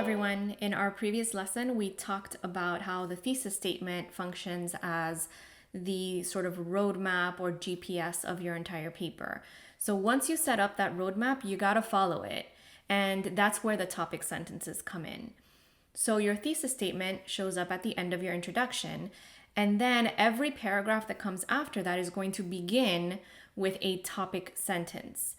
everyone. In our previous lesson, we talked about how the thesis statement functions as the sort of roadmap or GPS of your entire paper. So once you set up that roadmap, you got to follow it. And that's where the topic sentences come in. So your thesis statement shows up at the end of your introduction, and then every paragraph that comes after that is going to begin with a topic sentence.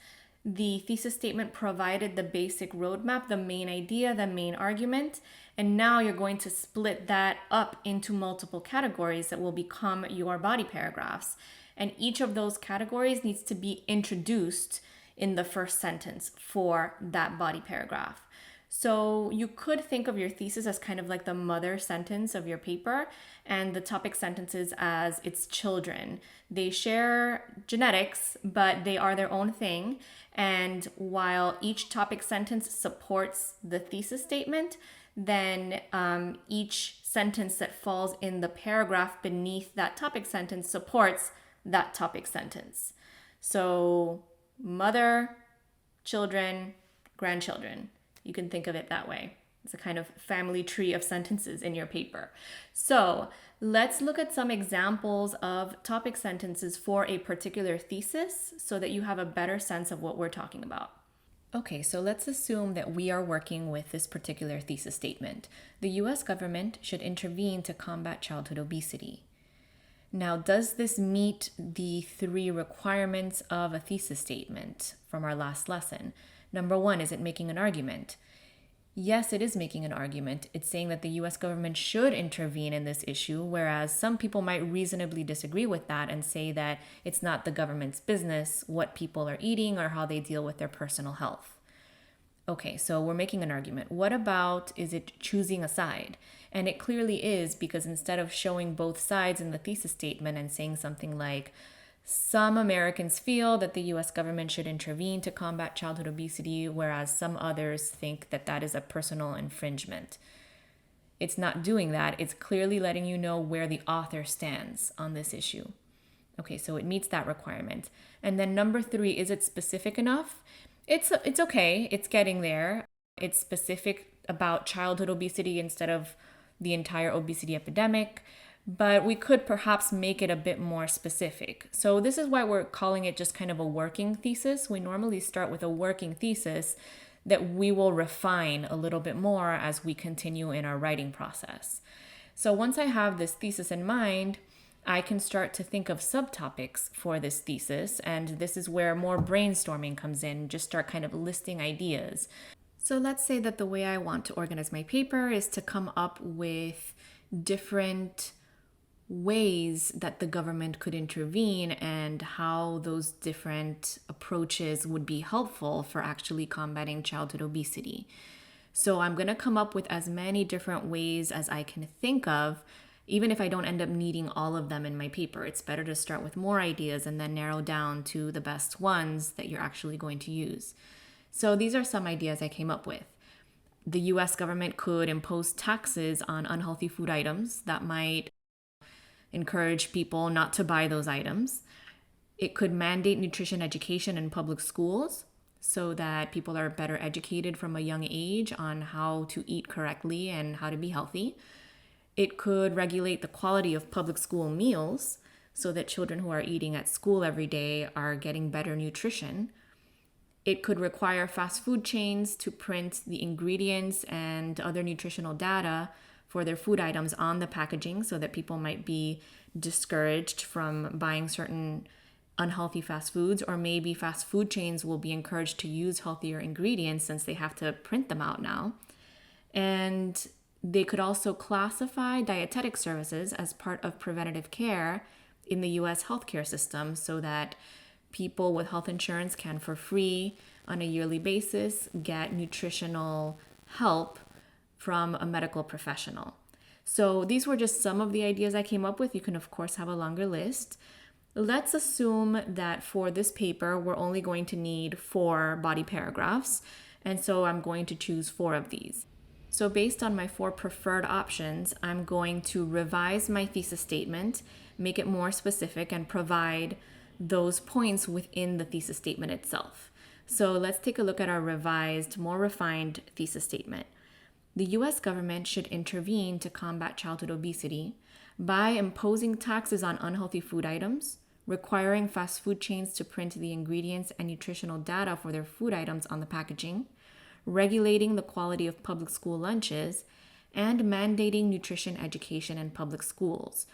The thesis statement provided the basic roadmap, the main idea, the main argument, and now you're going to split that up into multiple categories that will become your body paragraphs. And each of those categories needs to be introduced in the first sentence for that body paragraph. So you could think of your thesis as kind of like the mother sentence of your paper and the topic sentences as its children. They share genetics, but they are their own thing. And while each topic sentence supports the thesis statement, then each sentence that falls in the paragraph beneath that topic sentence supports that topic sentence. So mother, children, grandchildren. You can think of it that way. It's a kind of family tree of sentences in your paper. So let's look at some examples of topic sentences for a particular thesis so that you have a better sense of what we're talking about. Okay, so let's assume that we are working with this particular thesis statement. The US government should intervene to combat childhood obesity. Now, does this meet the 3 requirements of a thesis statement from our last lesson? Number 1, is it making an argument? Yes, it is making an argument. It's saying that the US government should intervene in this issue, whereas some people might reasonably disagree with that and say that it's not the government's business what people are eating or how they deal with their personal health. Okay, so we're making an argument. What about, is it choosing a side? And it clearly is, because instead of showing both sides in the thesis statement and saying something like, some Americans feel that the US government should intervene to combat childhood obesity, whereas some others think that that is a personal infringement. It's not doing that. It's clearly letting you know where the author stands on this issue. Okay, so it meets that requirement. And then number 3, is it specific enough? It's okay. It's getting there. It's specific about childhood obesity instead of the entire obesity epidemic. But we could perhaps make it a bit more specific. So this is why we're calling it just kind of a working thesis. We normally start with a working thesis that we will refine a little bit more as we continue in our writing process. So once I have this thesis in mind, I can start to think of subtopics for this thesis, and this is where more brainstorming comes in, just start kind of listing ideas. So let's say that the way I want to organize my paper is to come up with different ways that the government could intervene and how those different approaches would be helpful for actually combating childhood obesity. So I'm going to come up with as many different ways as I can think of, even if I don't end up needing all of them in my paper. It's better to start with more ideas and then narrow down to the best ones that you're actually going to use. So these are some ideas I came up with. The US government could impose taxes on unhealthy food items that might encourage people not to buy those items. It could mandate nutrition education in public schools so that people are better educated from a young age on how to eat correctly and how to be healthy. It could regulate the quality of public school meals so that children who are eating at school every day are getting better nutrition. It could require fast food chains to print the ingredients and other nutritional data for their food items on the packaging so that people might be discouraged from buying certain unhealthy fast foods, or maybe fast food chains will be encouraged to use healthier ingredients since they have to print them out now. And they could also classify dietetic services as part of preventative care in the US healthcare system so that people with health insurance can, for free on a yearly basis, get nutritional help from a medical professional. So these were just some of the ideas I came up with. You can, of course, have a longer list. Let's assume that for this paper, we're only going to need 4 body paragraphs. And so I'm going to choose 4 of these. So based on my 4 preferred options, I'm going to revise my thesis statement, make it more specific, and provide those points within the thesis statement itself. So let's take a look at our revised, more refined thesis statement. the US government should intervene to combat childhood obesity by imposing taxes on unhealthy food items, requiring fast food chains to print the ingredients and nutritional data for their food items on the packaging, regulating the quality of public school lunches, and mandating nutrition education in public schools.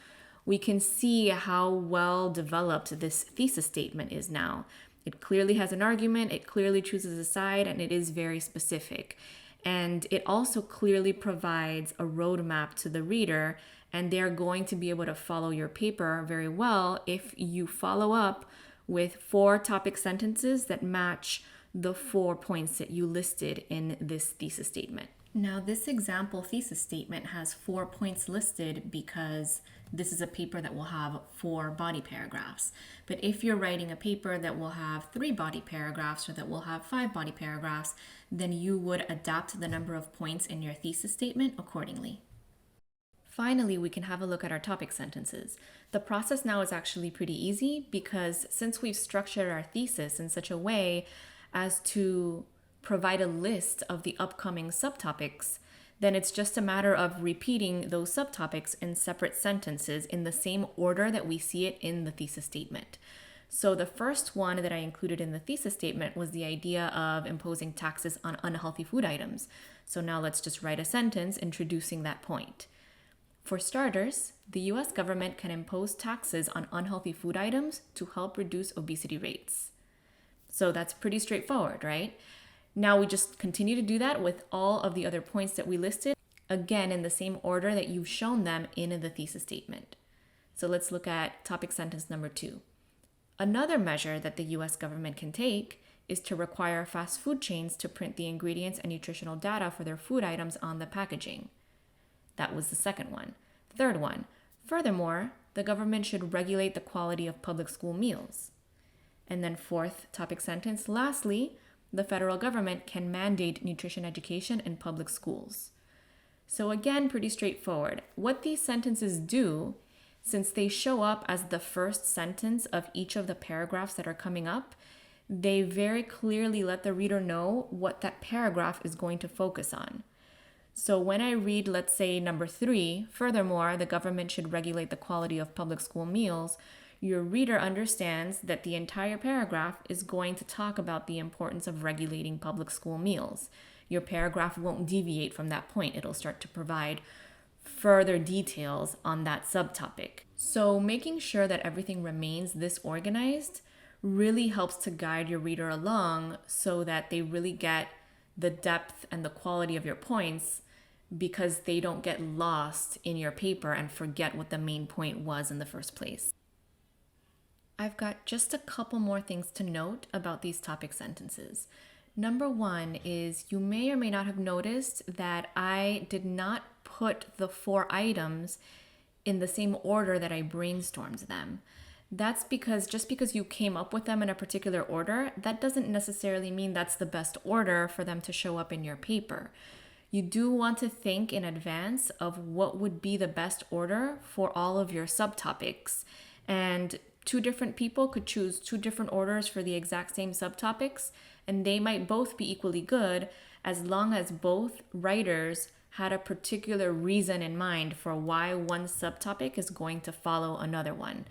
We can see how well developed this thesis statement is now. It clearly has an argument, it clearly chooses a side, and it is very specific. And it also clearly provides a roadmap to the reader, and they're going to be able to follow your paper very well if you follow up with 4 topic sentences that match the 4 points that you listed in this thesis statement. Now, this example thesis statement has 4 points listed because this is a paper that will have 4 body paragraphs. But if you're writing a paper that will have 3 body paragraphs or that will have 5 body paragraphs, then you would adapt the number of points in your thesis statement accordingly. Finally, we can have a look at our topic sentences. The process now is actually pretty easy because since we've structured our thesis in such a way as to provide a list of the upcoming subtopics, then it's just a matter of repeating those subtopics in separate sentences in the same order that we see it in the thesis statement. So the first one that I included in the thesis statement was the idea of imposing taxes on unhealthy food items. So now let's just write a sentence introducing that point. For starters, the US government can impose taxes on unhealthy food items to help reduce obesity rates. So that's pretty straightforward, right? Now we just continue to do that with all of the other points that we listed, again in the same order that you've shown them in the thesis statement. So let's look at topic sentence number 2. Another measure that the US government can take is to require fast food chains to print the ingredients and nutritional data for their food items on the packaging. That was the second one. Third one, furthermore, the government should regulate the quality of public school meals. And then fourth topic sentence, lastly, the federal government can mandate nutrition education in public schools. So again, pretty straightforward. What these sentences do, since they show up as the first sentence of each of the paragraphs that are coming up, they very clearly let the reader know what that paragraph is going to focus on. So when I read, let's say, number 3, furthermore, the government should regulate the quality of public school meals, your reader understands that the entire paragraph is going to talk about the importance of regulating public school meals. Your paragraph won't deviate from that point. It'll start to provide further details on that subtopic. So making sure that everything remains this organized really helps to guide your reader along so that they really get the depth and the quality of your points because they don't get lost in your paper and forget what the main point was in the first place. I've got just a couple more things to note about these topic sentences. Number 1 is you may or may not have noticed that I did not put the 4 items in the same order that I brainstormed them. That's because just because you came up with them in a particular order, that doesn't necessarily mean that's the best order for them to show up in your paper. You do want to think in advance of what would be the best order for all of your subtopics. And 2 different people could choose 2 different orders for the exact same subtopics, and they might both be equally good as long as both writers had a particular reason in mind for why one subtopic is going to follow another one.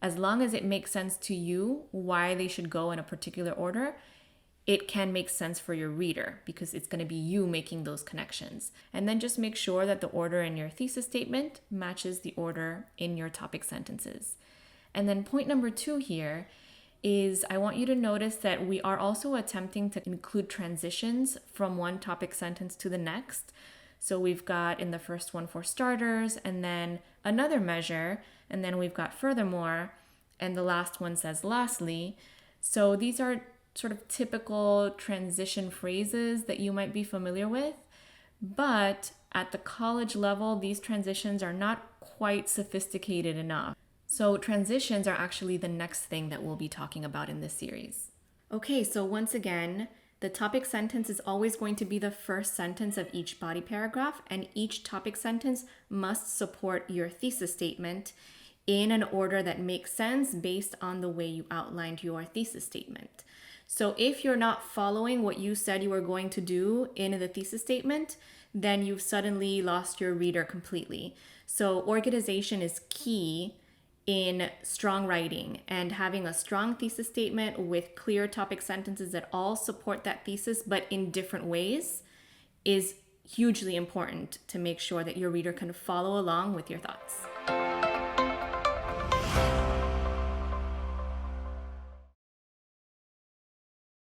As long as it makes sense to you why they should go in a particular order, it can make sense for your reader because it's going to be you making those connections. And then just make sure that the order in your thesis statement matches the order in your topic sentences. And then point number 2 here is I want you to notice that we are also attempting to include transitions from one topic sentence to the next. So we've got in the first one for starters, and then another measure, and then we've got furthermore, and the last one says lastly. So these are sort of typical transition phrases that you might be familiar with, but at the college level, these transitions are not quite sophisticated enough. So transitions are actually the next thing that we'll be talking about in this series. Okay, so once again, the topic sentence is always going to be the first sentence of each body paragraph, and each topic sentence must support your thesis statement in an order that makes sense based on the way you outlined your thesis statement. So if you're not following what you said you were going to do in the thesis statement, then you've suddenly lost your reader completely. So organization is key in strong writing, and having a strong thesis statement with clear topic sentences that all support that thesis but in different ways is hugely important to make sure that your reader can follow along with your thoughts.